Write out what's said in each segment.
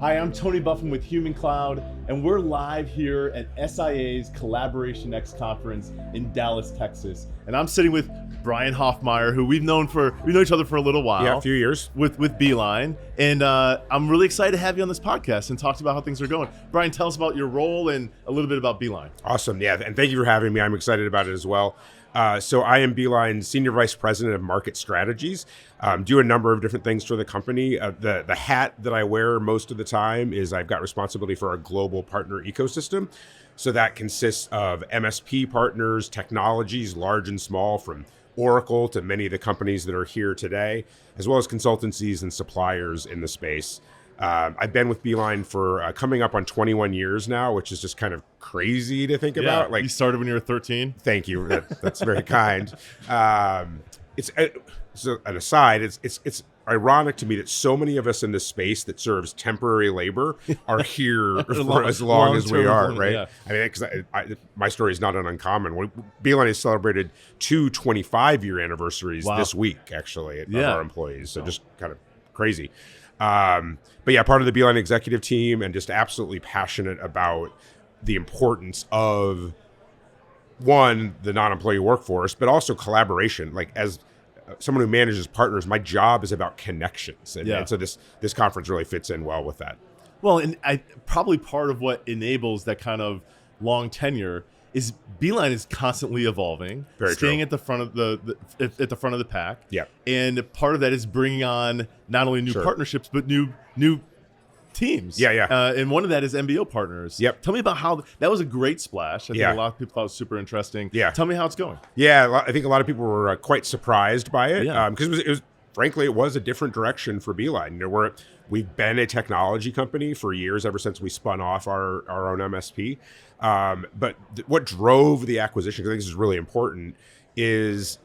Hi, I'm Tony Buffin with Human Cloud, and we're live here at SIA's CollaborationX conference in Dallas, Texas. And I'm sitting with Brian Hoffmeyer, who we've known each other for a little while. Yeah, a few years. With Beeline. And I'm really excited to have you on this podcast and talk about how things are going. Brian, tell us about your role and a little bit about Beeline. Awesome. Yeah, and thank you for having me. I'm excited about it as well. So I am Beeline's Senior Vice President of Market Strategies. Do a number of different things for the company. The hat that I wear most of the time is I've got responsibility for our global partner ecosystem. So that consists of MSP partners, technologies, large and small, from Oracle to many of the companies that are here today, as well as consultancies and suppliers in the space. I've been with Beeline for coming up on 21 years now, which is just kind of crazy to think about. Like, you started when you were 13. Thank you. That's very kind. So an aside, it's ironic to me that so many of us in this space that serves temporary labor are here for as long as we are, right? Yeah. I mean, because my story is not an uncommon. Beeline has celebrated two 25-year anniversaries this week, actually, of our employees. So just kind of crazy. But yeah, part of the Beeline executive team, and just absolutely passionate about the importance of, one, the non-employee workforce, but also collaboration. Like, as someone who manages partners, my job is about connections. And so this conference really fits in well with that. Well, and probably part of what enables that kind of long tenure is Beeline is constantly evolving, staying at the front of the front of the pack. Yeah, and part of that is bringing on not only new partnerships but new teams. And one of that is MBO Partners. Yep. Tell me about how that was a great splash. I think a lot of people thought it was super interesting. Yeah. Tell me how it's going. Yeah, I think a lot of people were quite surprised by it because it was frankly, it was a different direction for Beeline. We've been a technology company for years, ever since we spun off our own MSP. But what drove the acquisition, because I think this is really important, is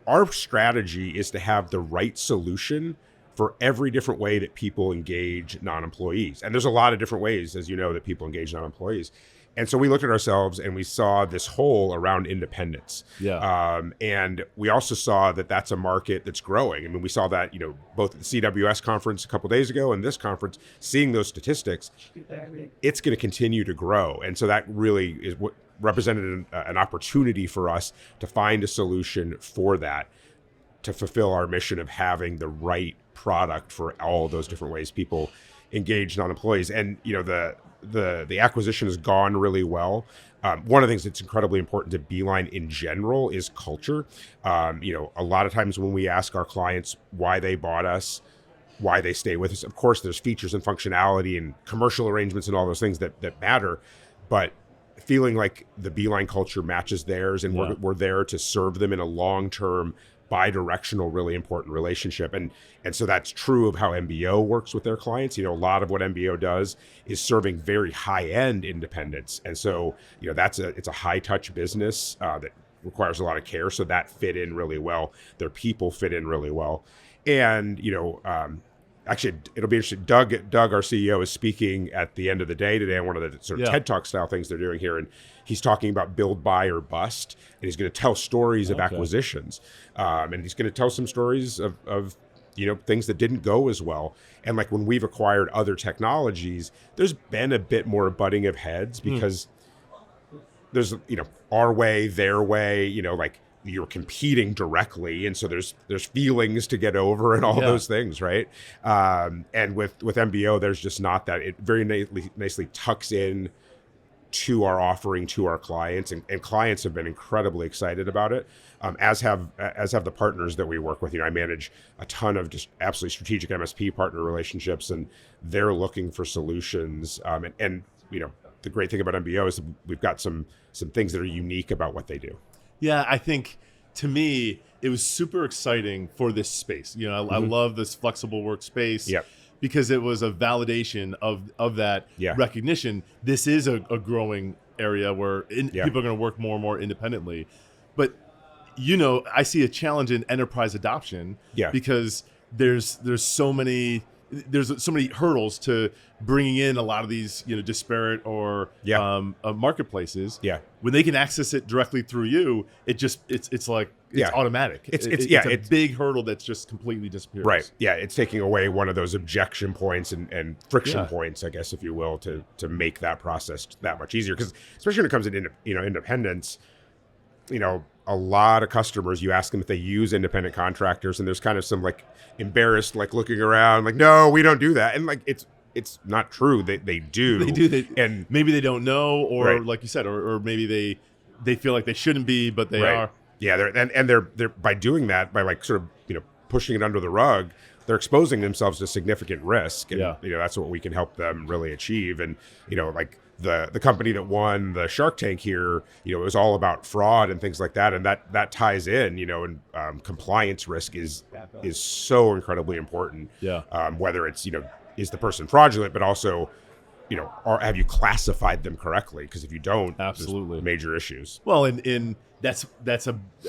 our strategy is to have the right solution for every different way that people engage non-employees. And there's a lot of different ways, as you know, that people engage non-employees. And so we looked at ourselves and we saw this hole around independence. And we also saw that that's a market that's growing. I mean, we saw that, both at the CWS conference a couple of days ago and this conference, seeing those statistics, it's going to continue to grow. And so that really is what represented an opportunity for us to find a solution for that, to fulfill our mission of having the right product for all those different ways people engage non-employees. And, the acquisition has gone really well. One of the things that's incredibly important to Beeline in general is culture. A lot of times when we ask our clients why they bought us, why they stay with us, of course, there's features and functionality and commercial arrangements and all those things that matter. But feeling like the Beeline culture matches theirs, and we're there to serve them in a long-term, bi-directional, really important relationship. And so that's true of how MBO works with their clients. A lot of what MBO does is serving very high-end independents. And so, it's a high-touch business that requires a lot of care. So that fit in really well. Their people fit in really well. And, actually, it'll be interesting. Doug, our CEO, is speaking at the end of the day today on one of the sort of TED Talk style things they're doing here. And he's talking about build, buy, or bust. And he's going to tell stories of acquisitions. And he's going to tell some stories of things that didn't go as well. And like when we've acquired other technologies, there's been a bit more butting of heads because there's, our way, their way, like you're competing directly. And so there's feelings to get over and all those things, right? And with MBO, there's just not that. It very nicely tucks in to our offering to our clients, and clients have been incredibly excited about it, as have the partners that we work with. I manage a ton of just absolutely strategic MSP partner relationships, and they're looking for solutions. And the great thing about MBO is we've got some things that are unique about what they do. Yeah, I think to me it was super exciting for this space. I love this flexible workspace. Yep. Because it was a validation of that recognition. This is a growing area where people are going to work more and more independently. But, I see a challenge in enterprise adoption because there's so many hurdles to bringing in a lot of these disparate or marketplaces. When they can access it directly through you, it's it's automatic. It's a big hurdle that's just completely disappears. Right. Yeah. It's taking away one of those objection points and friction points, I guess, if you will, to make that process that much easier. Because especially when it comes to independence, a lot of customers, you ask them if they use independent contractors, and there's kind of some like embarrassed, like looking around, like, no, we don't do that. And like, it's not true. They do. They do. And maybe they don't know, or like you said, or maybe they feel like they shouldn't be, but they are. Yeah. They're by doing that, by like sort of, pushing it under the rug, they're exposing themselves to significant risk. And, that's what we can help them really achieve. And, like, the company that won the Shark Tank here, it was all about fraud and things like that, and that ties in, and compliance risk is so incredibly important. Whether it's is the person fraudulent, but also have you classified them correctly? Because if you don't, absolutely, major issues. Well, and that's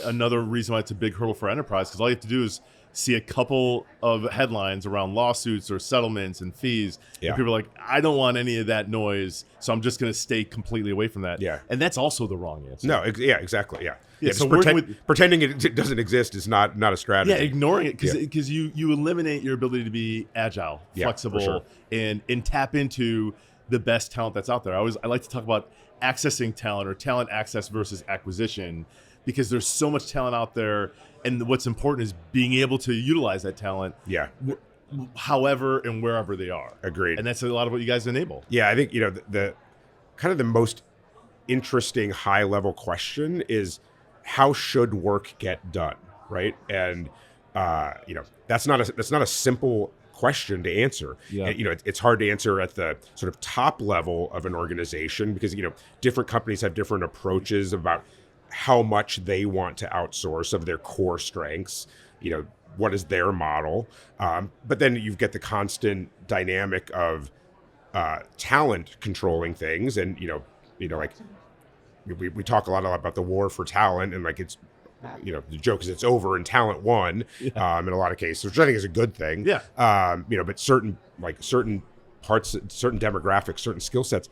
another reason why it's a big hurdle for enterprise, because all you have to do is see a couple of headlines around lawsuits or settlements and fees. And people are like, I don't want any of that noise, so I'm just going to stay completely away from that. And that's also the wrong answer. No, exactly. So pretending it doesn't exist is not a strategy. Ignoring it, because you eliminate your ability to be agile, flexible, and tap into the best talent that's out there. I like to talk about accessing talent, or talent access versus acquisition, because there's so much talent out there. And what's important is being able to utilize that talent, however and wherever they are. Agreed. And that's a lot of what you guys enable. Yeah, I think the kind of the most interesting high level question is, how should work get done, right? And that's not a simple question to answer. And, it's hard to answer at the sort of top level of an organization, because different companies have different approaches about how much they want to outsource of their core strengths, what is their model. But then you get the constant dynamic of talent controlling things. And, like we talk a lot about the war for talent, and like it's, the joke is it's over and talent won in a lot of cases, which I think is a good thing. But certain parts, certain demographics, certain skill sets,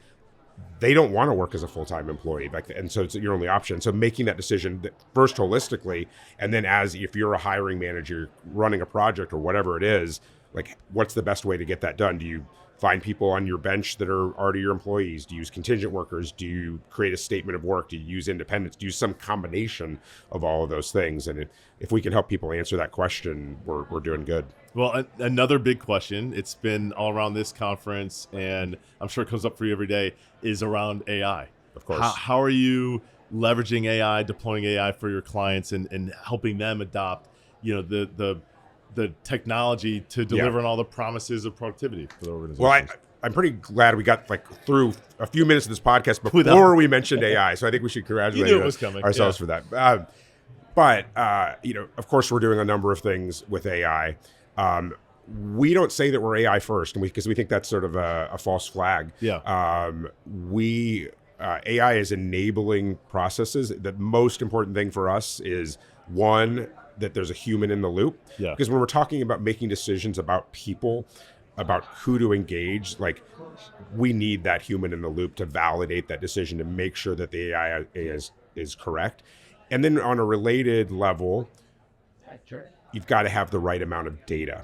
they don't want to work as a full-time employee, and so it's your only option. So making that decision first holistically, and then if you're a hiring manager running a project or whatever it is, like, what's the best way to get that done? Do you find people on your bench that are already your employees? Do you use contingent workers? Do you create a statement of work? Do you use independents? Do you use some combination of all of those things? And if we can help people answer that question, we're doing good. Well, another big question, it's been all around this conference, and I'm sure it comes up for you every day, is around AI. Of course. How are you leveraging AI, deploying AI for your clients, and helping them adopt, the technology to deliver on all the promises of productivity for the organization? Well, I'm pretty glad we got through a few minutes of this podcast before we mentioned AI. So I think we should congratulate ourselves for that. But of course, we're doing a number of things with AI. We don't say that we're AI first, because we think that's sort of a false flag. AI is enabling processes. The most important thing for us is, one, that there's a human in the loop. Because when we're talking about making decisions about people, about who to engage, like, we need that human in the loop to validate that decision, to make sure that the AI is correct. And then on a related level, you've got to have the right amount of data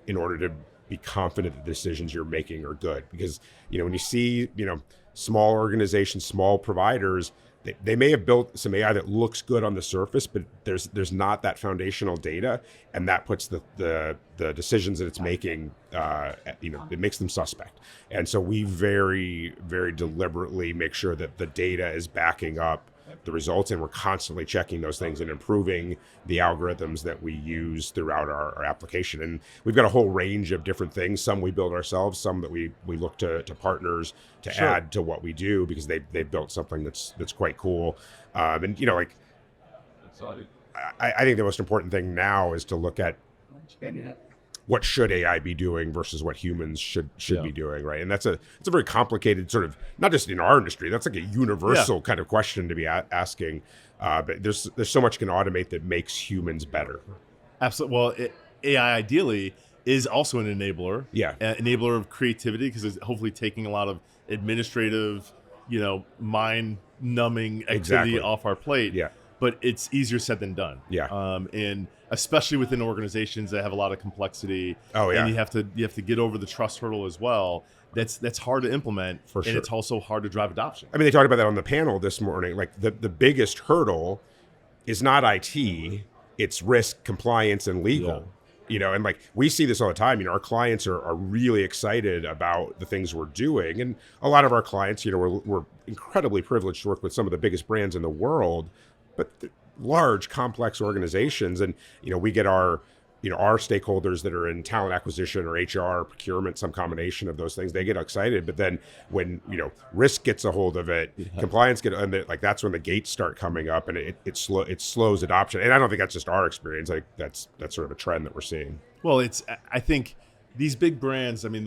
in order to be confident that the decisions you're making are good. Because, when you see, small organizations, small providers, they may have built some AI that looks good on the surface, but there's not that foundational data, and that puts the decisions that it's making, it makes them suspect. And so we very, very deliberately make sure that the data is backing up the results, and we're constantly checking those things and improving the algorithms that we use throughout our application. And we've got a whole range of different things. Some we build ourselves, some that we look to partners to add to what we do, because they've built something that's quite cool. I think the most important thing now is to look at what should AI be doing versus what humans should be doing, right? And it's a very complicated sort of, not just in our industry, that's like a universal kind of question to be asking. But there's so much can automate that makes humans better. Absolutely. Well, AI ideally is also an enabler. An enabler of creativity, because it's hopefully taking a lot of administrative, mind-numbing activity off our plate. but it's easier said than done. Yeah. And especially within organizations that have a lot of complexity. Oh, yeah. And you have to get over the trust hurdle as well. That's hard to implement. For sure. And it's also hard to drive adoption. I mean, they talked about that on the panel this morning. Like the biggest hurdle is not IT, it's risk, compliance, and legal. Yeah. And like we see this all the time. Our clients are really excited about the things we're doing. And a lot of our clients, we're incredibly privileged to work with some of the biggest brands in the world, but large, complex organizations. And, we get our stakeholders that are in talent acquisition or HR, procurement, some combination of those things, they get excited. But then when, risk gets a hold of it, compliance that's when the gates start coming up, and it slows adoption. And I don't think that's just our experience. Like that's sort of a trend that we're seeing. Well, I think these big brands, I mean,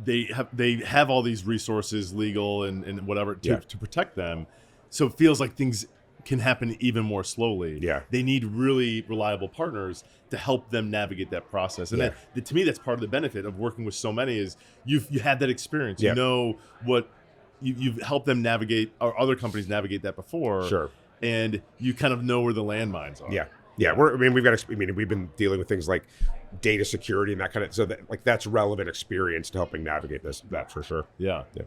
they have all these resources, legal and whatever to protect them. So it feels like things can happen even more slowly. Yeah. They need really reliable partners to help them navigate that process. And to me, that's part of the benefit of working with so many is you had that experience. You know what you've helped them navigate, or other companies navigate that before. Sure. And you kind of know where the landmines are. Yeah. Yeah. We've been dealing with things like data security and that kind of, so that that's relevant experience to helping navigate that for sure. Yeah. Yeah.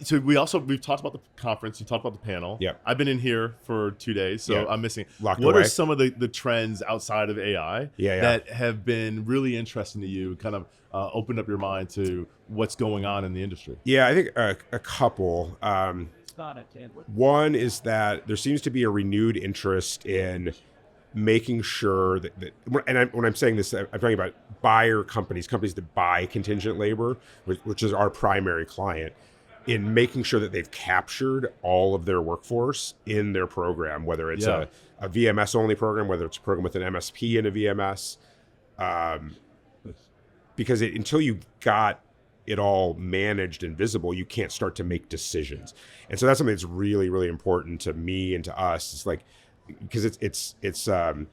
So we've talked about the conference. You talked about the panel. Yeah. I've been in here for 2 days, so I'm missing. Locked what away. Are some of the trends outside of AI that have been really interesting to you? Kind of opened up your mind to what's going on in the industry. Yeah, I think a couple. One is that there seems to be a renewed interest in making sure that when I'm saying this, I'm talking about buyer companies that buy contingent labor, which is our primary client, in making sure that they've captured all of their workforce in their program, whether it's a VMS only program, whether it's a program with an MSP and a VMS, because until you got it all managed and visible, you can't start to make decisions. And so that's something that's really, really important to me and to us. It's like, because it's a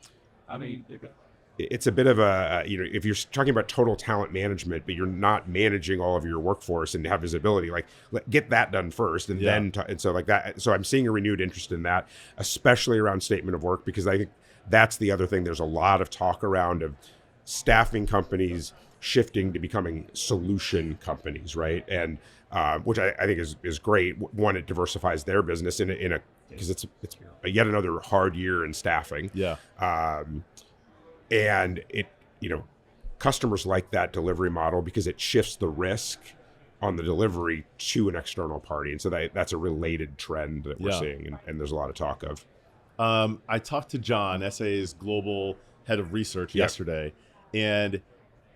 bit of a, if you're talking about total talent management, but you're not managing all of your workforce and have visibility, like get that done first. And then, and so like that, so I'm seeing a renewed interest in that, especially around statement of work, because I think that's the other thing. There's a lot of talk around of staffing companies shifting to becoming solution companies, right? And which I think is great. One, it diversifies their business because it's yet another hard year in staffing. Yeah. And it, customers like that delivery model because it shifts the risk on the delivery to an external party. And so that's a related trend that we're seeing, and there's a lot of talk of. I talked to John, SIA's global head of research, yesterday, and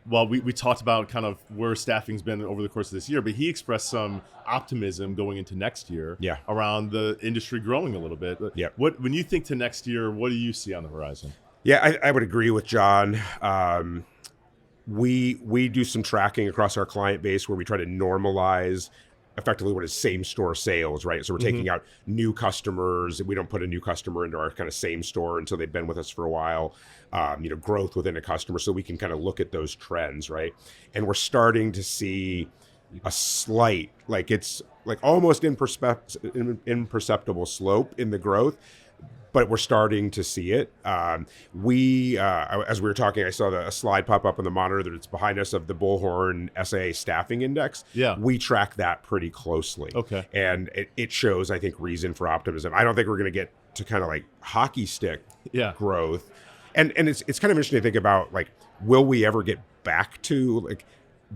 we talked about kind of where staffing's been over the course of this year, but he expressed some optimism going into next year around the industry growing a little bit. When you think to next year, what do you see on the horizon? Yeah, I would agree with John. We do some tracking across our client base where we try to normalize effectively what is same store sales, right? So we're taking out new customers. We don't put a new customer into our kind of same store until they've been with us for a while. Growth within a customer, so we can kind of look at those trends, right? And we're starting to see a slight, like it's like almost imperceptible slope in the growth, but we're starting to see it. As we were talking, I saw a slide pop up on the monitor that's behind us of the Bullhorn SIA Staffing Index. Yeah. We track that pretty closely. Okay. And it shows, I think, reason for optimism. I don't think we're going to get to kind of like hockey stick growth. And it's kind of interesting to think about, like, will we ever get back to like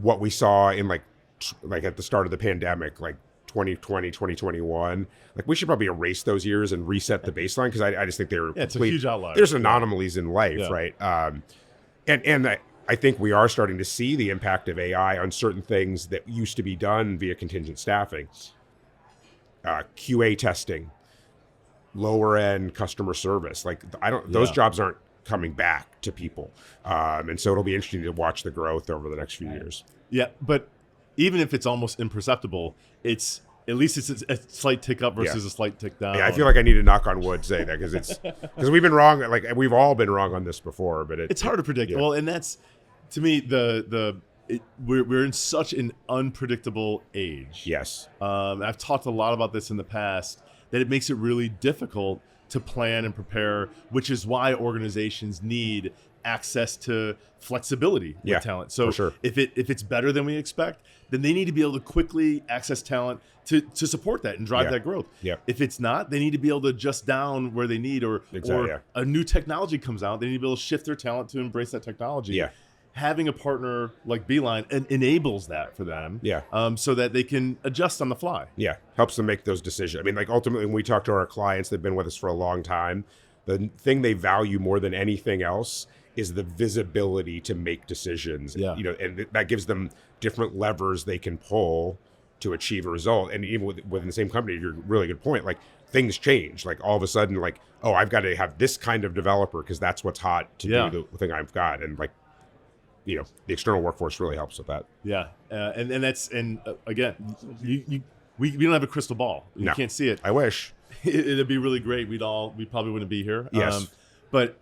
what we saw in like at the start of the pandemic, like 2020, 2021, like we should probably erase those years and reset the baseline, because I just think they're it's a huge outlier. There's anomalies in life, right? And I think we are starting to see the impact of AI on certain things that used to be done via contingent staffing, QA testing, lower end customer service. Like those jobs aren't coming back to people, and so it'll be interesting to watch the growth over the next few years. Yeah, but even if it's almost imperceptible, it's at least it's a slight tick up versus a slight tick down. Yeah, I feel like I need to knock on wood say that, because we've been wrong. Like we've all been wrong on this before, but it's hard to predict. Yeah. Well, and that's, to me, we're in such an unpredictable age. Yes. I've talked a lot about this in the past, that it makes it really difficult to plan and prepare, which is why organizations need access to flexibility with talent. So if it's better than we expect, then they need to be able to quickly access talent to support that and drive that growth. If it's not, they need to be able to adjust down where they need, or a new technology comes out, they need to be able to shift their talent to embrace that technology. Having a partner like Beeline enables that for them, so that they can adjust on the fly. Helps them make those decisions. I mean, like ultimately, when we talk to our clients, they've been with us for a long time. The thing they value more than anything else is the visibility to make decisions. And that gives them different levers they can pull to achieve a result. And even within the same company, you're a really good point. Like things change. Like all of a sudden, like, oh, I've got to have this kind of developer because that's what's hot to do the thing I've got. And like, the external workforce really helps with that. Again, we don't have a crystal ball. You can't see it. I wish. It'd be really great. We probably wouldn't be here. Yes. But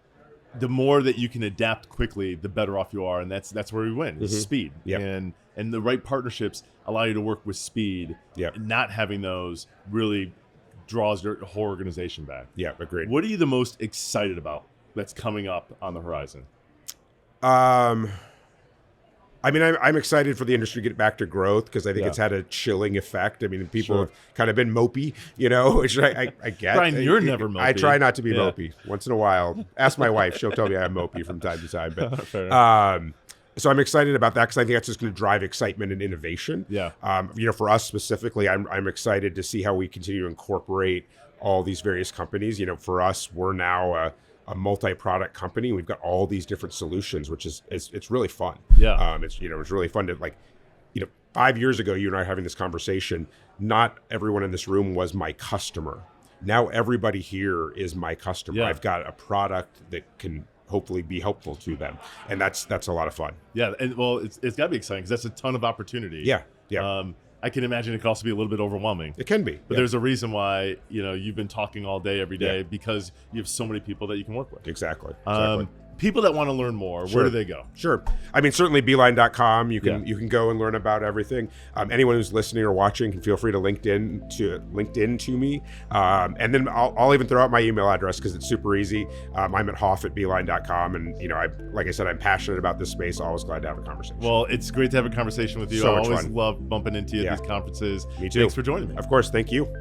the more that you can adapt quickly, the better off you are, and that's where we win. Is speed. And the right partnerships allow you to work with speed. Not having those really draws your whole organization back. Agreed. What are you the most excited about that's coming up on the horizon? I mean, I'm excited for the industry to get back to growth because I think it's had a chilling effect. I mean, people have kind of been mopey, which I get. Brian, you're never mopey. I try not to be mopey once in a while. Ask my wife. She'll tell me I'm mopey from time to time. But so I'm excited about that because I think that's just going to drive excitement and innovation. For us specifically, I'm excited to see how we continue to incorporate all these various companies. For us, we're now a multi-product company. We've got all these different solutions, which is it's really fun. It's really fun to 5 years ago, you and I are having this conversation. Not everyone in this room was my customer. Now everybody here is my customer. I've got a product that can hopefully be helpful to them, and that's a lot of fun. And well, it's got to be exciting because that's a ton of opportunity. I can imagine it could also be a little bit overwhelming. It can be. But there's a reason why, you've been talking all day, every day, because you have so many people that you can work with. Exactly. People that want to learn more, where do they go? I mean, certainly beeline.com. You can go and learn about everything. Anyone who's listening or watching can feel free to LinkedIn to me. And then I'll even throw out my email address because it's super easy. I'm at hoff@beeline.com. And, like I said, I'm passionate about this space. Always glad to have a conversation. Well, it's great to have a conversation with you. So I much always fun. love bumping into you at these conferences. Me too. Thanks for joining me. Of course. Thank you.